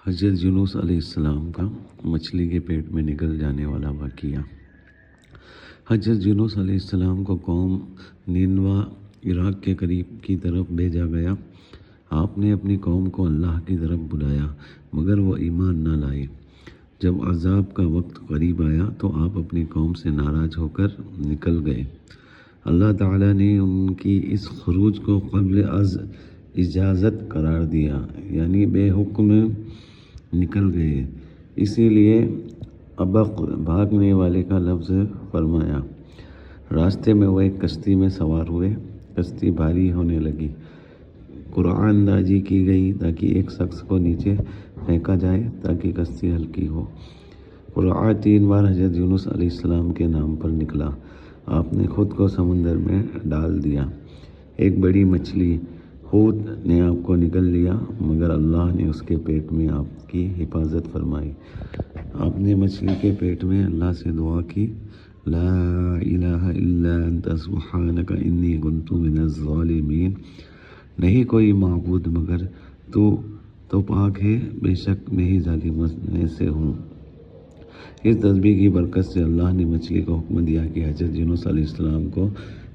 حضرت یونس علیہ السلام کا مچھلی کے پیٹ میں نکل جانے والا واقعہ۔ حضرت یونس علیہ السلام کو قوم نینوا عراق کے قریب کی طرف بھیجا گیا۔ آپ نے اپنی قوم کو اللہ کی طرف بلایا مگر وہ ایمان نہ لائے۔ جب عذاب کا وقت قریب آیا تو آپ اپنی قوم سے ناراض ہو کر نکل گئے۔ اللہ تعالیٰ نے ان کی اس خروج کو قبل از اجازت قرار دیا، یعنی بے حکم نکل گئے، اسی لیے ابق بھاگنے والے کا لفظ فرمایا۔ راستے میں وہ ایک کشتی میں سوار ہوئے۔ کشتی بھاری ہونے لگی۔ قرآن اندازی کی گئی تاکہ ایک شخص کو نیچے پھینکا جائے تاکہ کشتی ہلکی ہو۔ قرآن 3 بار حضرت یونس علیہ السلام کے نام پر نکلا۔ آپ نے خود کو سمندر میں ڈال دیا۔ ایک بڑی مچھلی حوت نے آپ کو نگل لیا مگر اللہ نے اس کے پیٹ میں آپ کی حفاظت فرمائی۔ آپ نے مچھلی کے پیٹ میں اللہ سے دعا کی، لا الہ الا انت سبحانک انی کنت من الظالمین، نہیں کوئی معبود مگر تو پاک ہے، بے شک میں ہی ظالموں میں سے ہوں۔ اس تسبیح کی برکت سے اللہ نے مچھلی کو حکم دیا کہ حضرت یونس علیہ السلام کو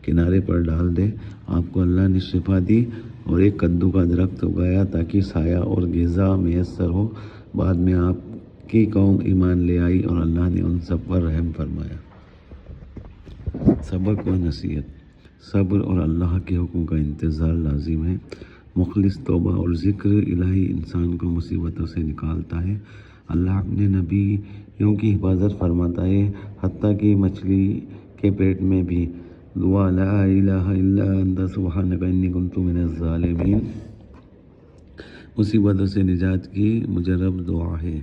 کنارے پر ڈال دے۔ آپ کو اللہ نے شفا دی اور ایک کدو کا درخت اگایا تاکہ سایہ اور غذا میسر ہو۔ بعد میں آپ کی قوم ایمان لے آئی اور اللہ نے ان سب پر رحم فرمایا۔ سبق و نصیحت: صبر اور اللہ کے حکم کا انتظار لازم ہے۔ مخلص توبہ اور ذکر الہی انسان کو مصیبتوں سے نکالتا ہے۔ اللہ اپنے نبیوں کی حفاظت فرماتا ہے، حتیٰ کہ مچھلی کے پیٹ میں بھی۔ دعا: لا الہ الا انت سبحانک انی کنت من الظالمین، مصیبتوں سے نجات کی مجرب دعا ہے۔